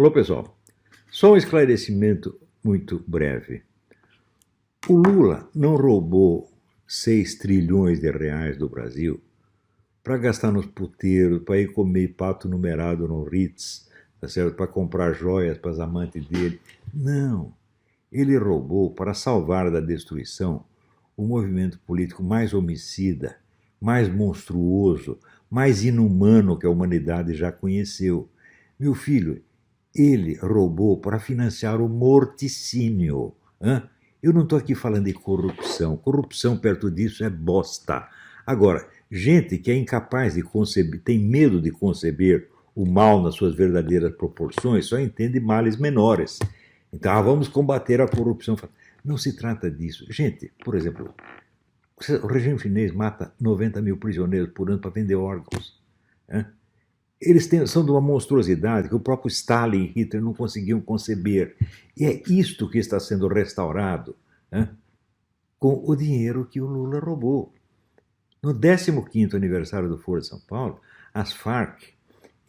Alô, pessoal. Só um esclarecimento muito breve. O Lula não roubou 6 trilhões de reais do Brasil para gastar nos puteiros, para ir comer pato numerado no Ritz, tá certo? Para comprar joias para as amantes dele. Não. Ele roubou para salvar da destruição o movimento político mais homicida, mais monstruoso, mais inumano que a humanidade já conheceu. Meu filho, ele roubou para financiar o morticínio. Eu não estou aqui falando de corrupção. Corrupção perto disso é bosta. Agora, gente que é incapaz de conceber, tem medo de conceber o mal nas suas verdadeiras proporções, só entende males menores. Então, vamos combater a corrupção. Não se trata disso. Gente, por exemplo, o regime chinês mata 90 mil prisioneiros por ano para vender órgãos. Eles são de uma monstruosidade que o próprio Stalin e Hitler não conseguiam conceber. E é isto que está sendo restaurado com o dinheiro que o Lula roubou. No 15º aniversário do Foro de São Paulo, as Farc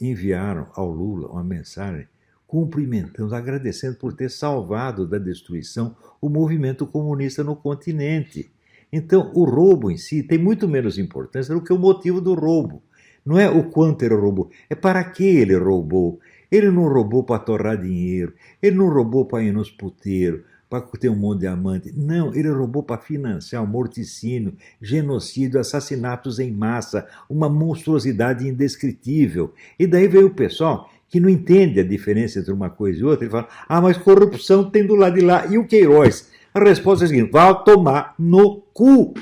enviaram ao Lula uma mensagem cumprimentando, agradecendo por ter salvado da destruição o movimento comunista no continente. Então, o roubo em si tem muito menos importância do que o motivo do roubo. Não é o quanto ele roubou, é para que ele roubou. Ele não roubou para torrar dinheiro, ele não roubou para ir nos puteiros, para ter um monte de amante. Não, ele roubou para financiar o morticínio, genocídio, assassinatos em massa, uma monstruosidade indescritível. E daí veio o pessoal que não entende a diferença entre uma coisa e outra, ele fala, mas corrupção tem do lado de lá. E o Queiroz? A resposta é a seguinte, vai tomar no cu.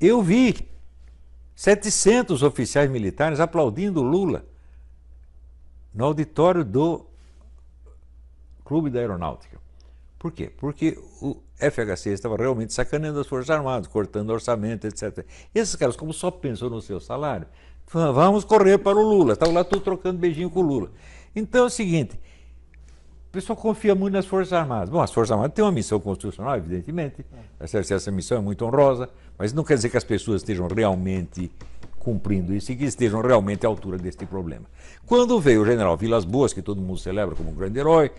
Eu vi 700 oficiais militares aplaudindo Lula no auditório do Clube da Aeronáutica. Por quê? Porque o FHC estava realmente sacaneando as Forças Armadas, cortando orçamento, etc. E esses caras, como só pensam no seu salário, vamos correr para o Lula. Estavam lá tudo trocando beijinho com o Lula. Então é o seguinte, o pessoal confia muito nas Forças Armadas. Bom, as Forças Armadas têm uma missão constitucional, evidentemente. Essa missão é muito honrosa, mas não quer dizer que as pessoas estejam realmente cumprindo isso e que estejam realmente à altura deste problema. Quando veio o general Vilas Boas, que todo mundo celebra como um grande herói,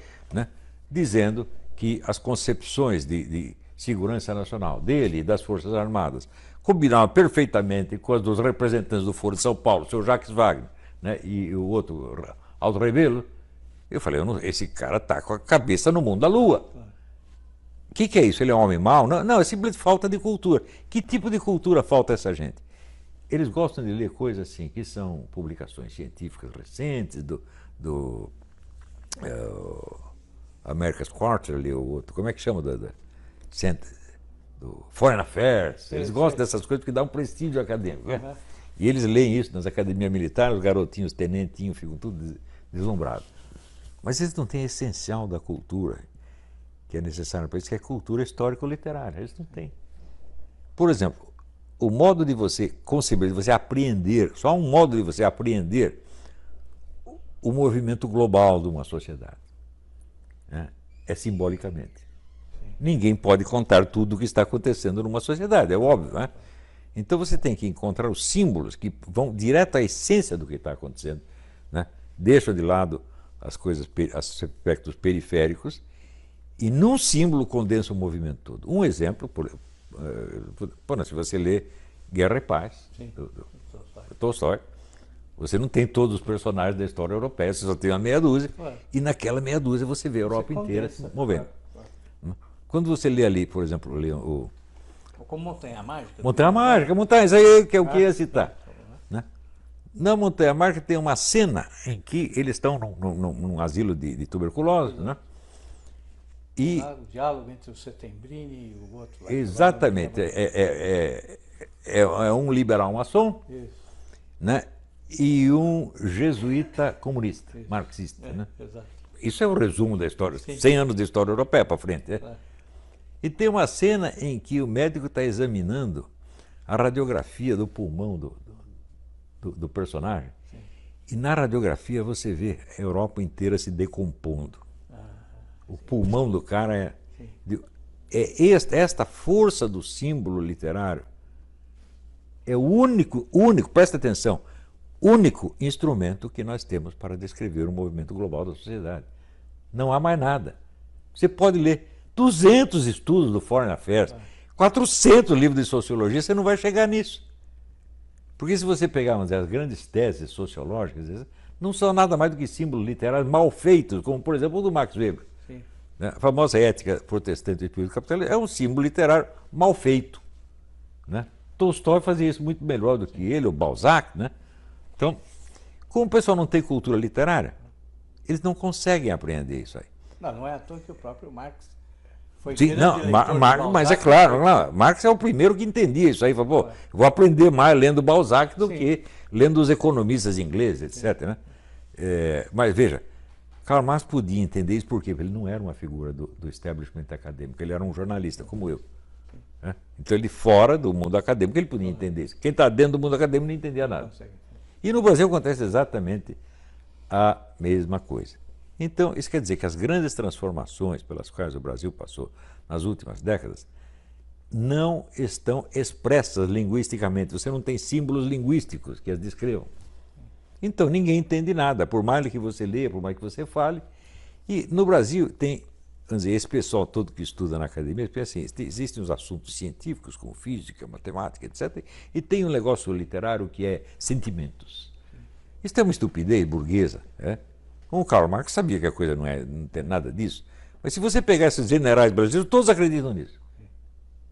dizendo que as concepções de segurança nacional dele e das Forças Armadas combinavam perfeitamente com as dos representantes do Foro de São Paulo, o seu Jacques Wagner, e o outro, Aldo Rebelo. Eu falei, esse cara está com a cabeça no mundo da lua. O que é isso? Ele é um homem mau? Não, é simplesmente falta de cultura. Que tipo de cultura falta essa gente? Eles gostam de ler coisas assim, que são publicações científicas recentes, do America's Quarterly, ou outro, como é que chama? Do Foreign Affairs. Eles gostam dessas coisas que dão um prestígio acadêmico. E eles leem isso nas academias militares, os garotinhos, os tenentinhos, ficam tudo deslumbrados. Mas eles não têm a essencial da cultura que é necessário para isso, que é a cultura histórico-literária. Eles não têm. Por exemplo, o modo de você conceber, de você apreender, só um modo de você apreender o movimento global de uma sociedade é simbolicamente. Sim. Ninguém pode contar tudo o que está acontecendo numa sociedade, é óbvio, Então você tem que encontrar os símbolos que vão direto à essência do que está acontecendo, Deixa de lado as coisas, aspectos periféricos, e num símbolo condensa o movimento todo. Um exemplo, se você lê Guerra e Paz, do Tolstói, você não tem todos os personagens da história europeia, você só tem uma meia dúzia, e naquela meia dúzia você vê a Europa inteira se movendo. Quando você lê ali, por exemplo, como Montanha Mágica? Montanha Mágica, isso aí que eu queria citar. Na Montanha Mágica tem uma cena em que eles estão num asilo de tuberculose, E o diálogo entre o Settembrini e o outro. Exatamente. É um liberal maçom, e um jesuíta comunista, marxista. Isso é o resumo da história, 100 anos de história europeia para frente. E tem uma cena em que o médico está examinando a radiografia do pulmão do personagem. Sim. E na radiografia você vê a Europa inteira se decompondo. O pulmão do cara esta força do símbolo literário é o único, presta atenção, único instrumento que nós temos para descrever o movimento global da sociedade. Não há mais nada. Você pode ler 200 estudos do Foreign Affairs, 400 livros de sociologia, você não vai chegar nisso. Porque se você pegar as grandes teses sociológicas, não são nada mais do que símbolos literários mal feitos, como por exemplo o do Max Weber. Sim. A famosa Ética Protestante do Espírito Capitalista é um símbolo literário mal feito. Né? Tolstói fazia isso muito melhor do que ele, o Balzac. Né? Então, como o pessoal não tem cultura literária, eles não conseguem apreender isso aí. Não é à toa que o próprio Marx foi Sim, grande não, leitor de mas é Balzac. claro, não, Marx é o primeiro que entendia isso aí. Falou, pô, vou aprender mais lendo Balzac do que lendo os economistas ingleses, etc. Né? Mas veja, Karl Marx podia entender isso por quê? Porque ele não era uma figura do establishment acadêmico, ele era um jornalista como eu. Né? Então ele fora do mundo acadêmico ele podia entender isso. Quem está dentro do mundo acadêmico não entendia nada. E no Brasil acontece exatamente a mesma coisa. Então, isso quer dizer que as grandes transformações pelas quais o Brasil passou nas últimas décadas não estão expressas linguisticamente. Você não tem símbolos linguísticos que as descrevam. Então, ninguém entende nada, por mais que você leia, por mais que você fale. E no Brasil tem, vamos dizer, esse pessoal todo que estuda na academia, pensa assim, existem os assuntos científicos, como física, matemática, etc., e tem um negócio literário que é sentimentos. Isso é uma estupidez burguesa, O Karl Marx sabia que a coisa não tem nada disso. Mas se você pegar esses generais brasileiros, todos acreditam nisso.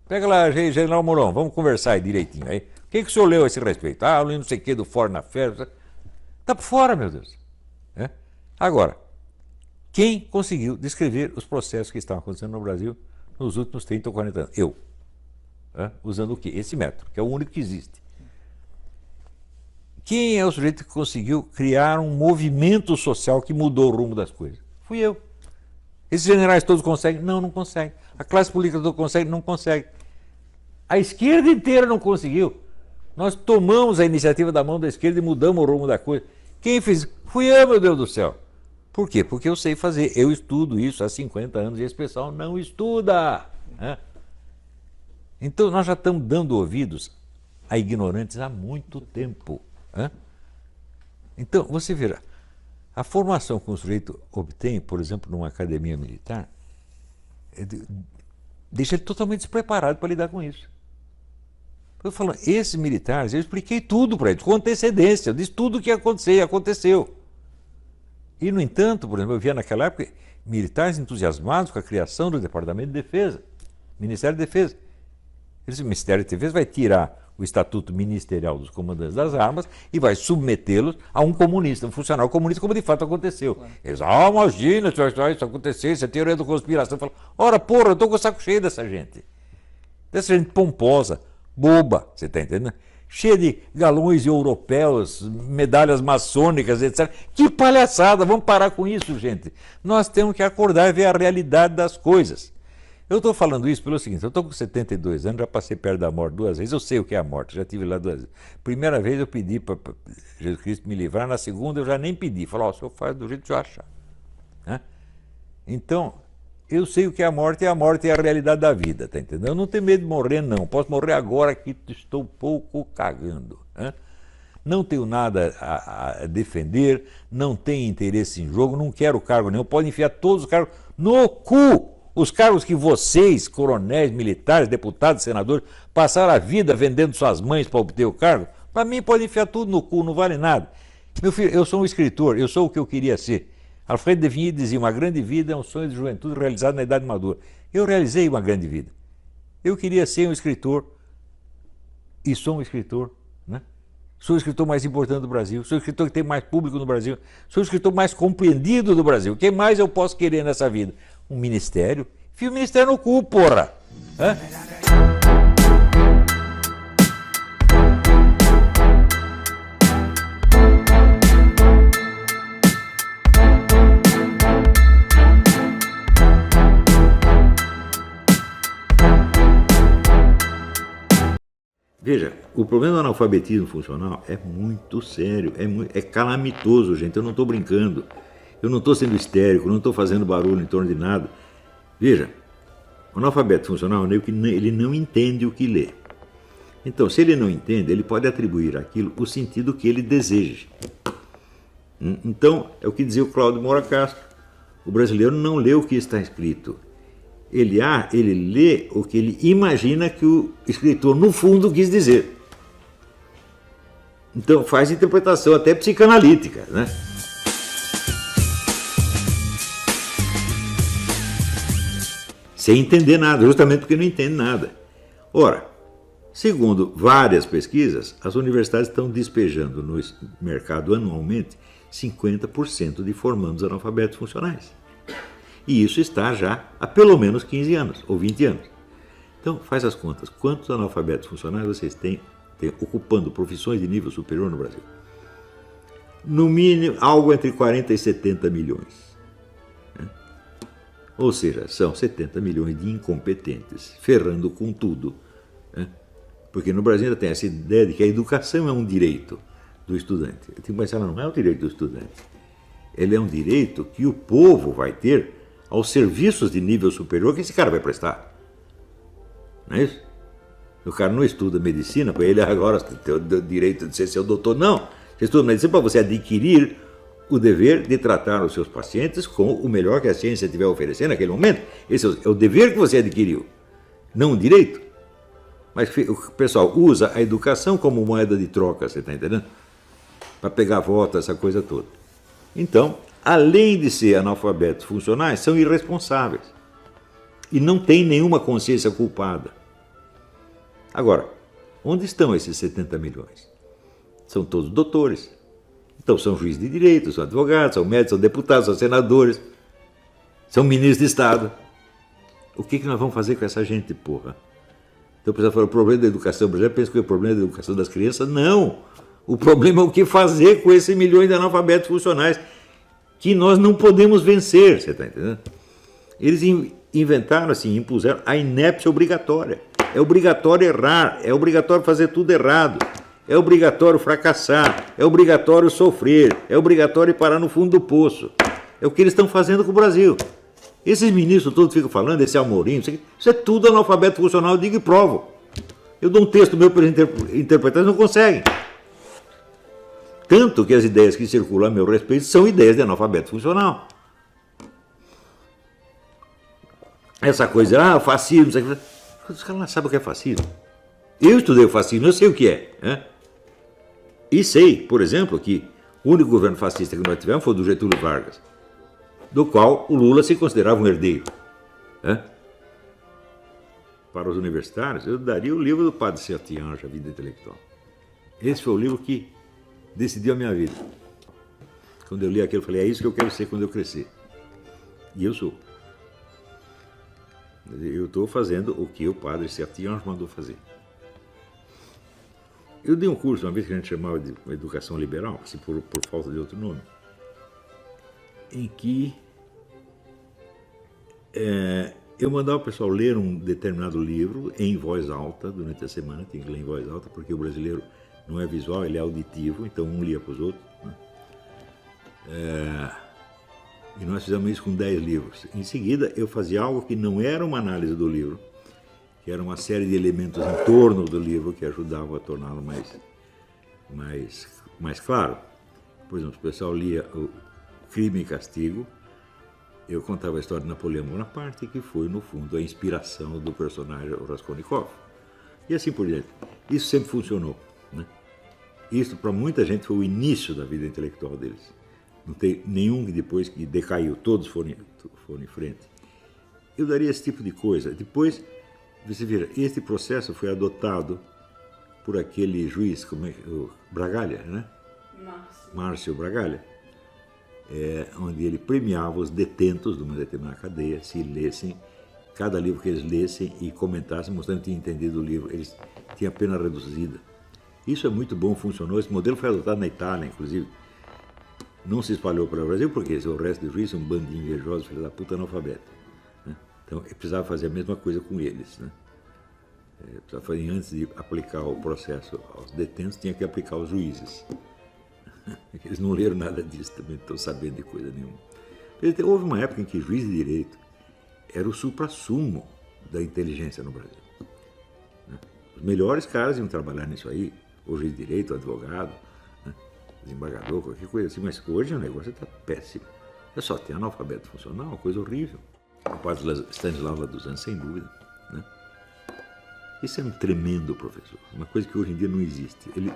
Pega lá, General Mourão, vamos conversar aí direitinho. Aí. O que o senhor leu a esse respeito? Ah, eu li não sei o que do Foreign Affairs. Está por fora, meu Deus. Agora, quem conseguiu descrever os processos que estavam acontecendo no Brasil nos últimos 30 ou 40 anos? Eu. Usando o quê? Esse método, que é o único que existe. Quem é o sujeito que conseguiu criar um movimento social que mudou o rumo das coisas? Fui eu. Esses generais todos conseguem? Não, não conseguem. A classe política toda consegue? Não consegue. A esquerda inteira não conseguiu. Nós tomamos a iniciativa da mão da esquerda e mudamos o rumo da coisa. Quem fez? Fui eu, meu Deus do céu. Por quê? Porque eu sei fazer. Eu estudo isso há 50 anos e esse pessoal não estuda. Então nós já estamos dando ouvidos a ignorantes há muito tempo. Então, você verá, a formação que um sujeito obtém, por exemplo, numa academia militar, deixa ele totalmente despreparado para lidar com isso. Eu falo, esses militares, eu expliquei tudo para eles, com antecedência, eu disse tudo o que ia acontecer e aconteceu. E, no entanto, por exemplo, eu via naquela época militares entusiasmados com a criação do Departamento de Defesa, Ministério da Defesa. Esse Ministério da Defesa vai tirar o Estatuto Ministerial dos Comandantes das Armas e vai submetê-los a um comunista, um funcionário comunista, como de fato aconteceu. Eles, imagina, isso acontecer, isso é teoria da conspiração. Falo, ora, porra, eu estou com o saco cheio dessa gente. Dessa gente pomposa, boba, você está entendendo? Cheia de galões europeus, medalhas maçônicas, etc. Que palhaçada, vamos parar com isso, gente. Nós temos que acordar e ver a realidade das coisas. Eu estou falando isso pelo seguinte, eu estou com 72 anos, já passei perto da morte 2 vezes, eu sei o que é a morte, já estive lá 2 vezes. Primeira vez eu pedi para Jesus Cristo me livrar, na segunda eu já nem pedi, falei, o senhor faz do jeito que eu achar. Então, eu sei o que é a morte é a realidade da vida, tá entendendo? Eu não tenho medo de morrer, não, posso morrer agora que estou pouco cagando. Não tenho nada a defender, não tenho interesse em jogo, não quero cargo nenhum, pode enfiar todos os cargos no cu. Os cargos que vocês, coronéis, militares, deputados, senadores, passaram a vida vendendo suas mães para obter o cargo, para mim pode enfiar tudo no cu, não vale nada. Meu filho, eu sou um escritor, eu sou o que eu queria ser. Alfredo de Vigny dizia, uma grande vida é um sonho de juventude realizado na idade madura. Eu realizei uma grande vida. Eu queria ser um escritor e sou um escritor. Sou o escritor mais importante do Brasil, sou o escritor que tem mais público no Brasil, sou o escritor mais compreendido do Brasil. O que mais eu posso querer nessa vida? Um ministério? Enfia o ministério no cu, porra! Veja, o problema do analfabetismo funcional é muito sério, é calamitoso, gente, eu não estou brincando. Eu não estou sendo histérico, não estou fazendo barulho em torno de nada. Veja, O analfabeto funcional é um negro que ele não entende o que lê. Então, se ele não entende, ele pode atribuir àquilo o sentido que ele deseja. Então, é o que dizia o Cláudio Moura Castro. O brasileiro não lê o que está escrito. Ele lê o que ele imagina que o escritor, no fundo, quis dizer. Então, faz interpretação até psicanalítica, né? Sem entender nada, justamente porque não entende nada. Ora, segundo várias pesquisas, as universidades estão despejando no mercado anualmente 50% de formandos analfabetos funcionais. E isso está já há pelo menos 15 anos, ou 20 anos. Então, faz as contas. Quantos analfabetos funcionais vocês têm ocupando profissões de nível superior no Brasil? No mínimo, algo entre 40 e 70 milhões. Ou seja, são 70 milhões de incompetentes, ferrando com tudo. Porque no Brasil ainda tem essa ideia de que a educação é um direito do estudante. Eu tenho que pensar, não é um direito do estudante. Ele é um direito que o povo vai ter aos serviços de nível superior que esse cara vai prestar. Não é isso? O cara não estuda medicina, para ele agora tem o direito de ser seu doutor. Não, você estuda medicina para você adquirir o dever de tratar os seus pacientes com o melhor que a ciência estiver oferecendo naquele momento. Esse é o dever que você adquiriu, não o direito. Mas o pessoal usa a educação como moeda de troca, você está entendendo? Para pegar voto, essa coisa toda. Então, além de ser analfabetos funcionais, são irresponsáveis. E não têm nenhuma consciência culpada. Agora, onde estão esses 70 milhões? São todos doutores. Então, são juízes de direito, são advogados, são médicos, são deputados, são senadores, são ministros de Estado. O que nós vamos fazer com essa gente, porra? Então, o pessoal fala, o problema da educação brasileira, pensa que é o problema da educação das crianças. Não! O problema é o que fazer com esses milhões de analfabetos funcionais que nós não podemos vencer, você está entendendo? Eles inventaram, assim, impuseram a inépcia obrigatória. É obrigatório errar, é obrigatório fazer tudo errado. É obrigatório fracassar, é obrigatório sofrer, é obrigatório parar no fundo do poço. É o que eles estão fazendo com o Brasil. Esses ministros todos ficam falando, esse Amorim, isso é tudo analfabeto funcional, eu digo e provo. Eu dou um texto meu para eles interpretar, eles não conseguem. Tanto que as ideias que circulam a meu respeito são ideias de analfabeto funcional. Essa coisa, fascismo, isso aqui. Os caras não sabem o que é fascismo. Eu estudei o fascismo, eu sei o que é. E sei, por exemplo, que o único governo fascista que nós tivemos foi o do Getúlio Vargas, do qual o Lula se considerava um herdeiro. Para os universitários, eu daria o livro do Padre Sertiange, A Vida Intelectual. Esse foi o livro que decidiu a minha vida. Quando eu li aquilo, eu falei, é isso que eu quero ser quando eu crescer. E eu sou. Eu estou fazendo o que o Padre Sertiange mandou fazer. Eu dei um curso, uma vez que a gente chamava de educação liberal, assim, por falta de outro nome, em que eu mandava o pessoal ler um determinado livro em voz alta durante a semana, tinha que ler em voz alta, porque o brasileiro não é visual, ele é auditivo, então um lia para os outros. E nós fizemos isso com 10 livros. Em seguida, eu fazia algo que não era uma análise do livro, que era uma série de elementos em torno do livro que ajudavam a torná-lo mais claro. Por exemplo, o pessoal lia o Crime e Castigo, eu contava a história de Napoleão Bonaparte, que foi, no fundo, a inspiração do personagem Raskolnikov. E assim por diante. Isso sempre funcionou. Isso, para muita gente, foi o início da vida intelectual deles. Não tem nenhum que depois que decaiu, todos foram em frente. Eu daria esse tipo de coisa. Depois, você vira, este processo foi adotado por aquele juiz, o Bragalha, né? Márcio Bragalha, onde ele premiava os detentos de uma determinada cadeia, se lessem, cada livro que eles lessem e comentassem, mostrando que tinham entendido o livro, eles tinham a pena reduzida. Isso é muito bom, funcionou. Esse modelo foi adotado na Itália, inclusive. Não se espalhou para o Brasil, porque o resto dos juízes é um bando de invejosos, filho da puta, analfabeto. Então, eu precisava fazer a mesma coisa com eles. Precisava fazer, antes de aplicar o processo aos detentos, tinha que aplicar aos juízes. Eles não leram nada disso também, não estão sabendo de coisa nenhuma. Houve uma época em que juiz de direito era o suprassumo da inteligência no Brasil. Né? Os melhores caras iam trabalhar nisso aí, o juiz de direito, o advogado, né? Desembargador, qualquer coisa assim, mas hoje o negócio está péssimo. É só ter analfabeto funcional, uma coisa horrível. O padre Stanislau Laduzan, sem dúvida. Né? Esse é um tremendo professor, uma coisa que hoje em dia não existe. Ele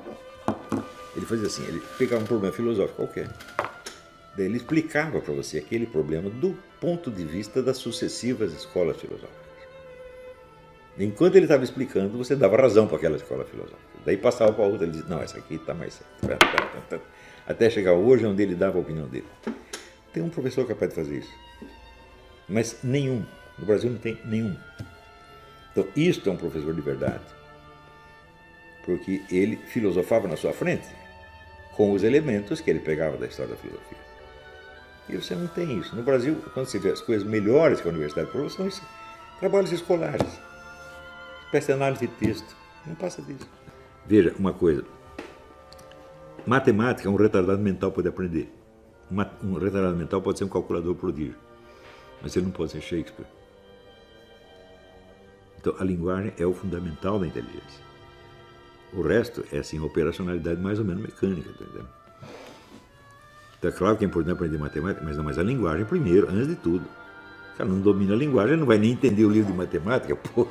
fazia assim, ele pegava um problema filosófico qualquer, daí ele explicava para você aquele problema do ponto de vista das sucessivas escolas filosóficas. Enquanto ele estava explicando, você dava razão para aquela escola filosófica. Daí passava para a outra, ele dizia, não, essa aqui está mais certa. Até chegar hoje onde ele dava a opinião dele. Tem um professor capaz de fazer isso, mas nenhum. No Brasil não tem nenhum. Então, isto é um professor de verdade, porque ele filosofava na sua frente com os elementos que ele pegava da história da filosofia. E você não tem isso. No Brasil, quando você vê as coisas melhores que a universidade produz, são trabalhos escolares, espécie de análise de texto. Não passa disso. Veja uma coisa. Matemática, um retardado mental pode aprender. Um retardado mental pode ser um calculador prodígio, mas ele não pode ser Shakespeare. Então, a linguagem é o fundamental da inteligência. O resto é, assim, uma operacionalidade mais ou menos mecânica, tá entendendo? Então, é claro que é importante aprender matemática, mas a linguagem primeiro, antes de tudo. O cara não domina a linguagem, ele não vai nem entender o livro de matemática, pô.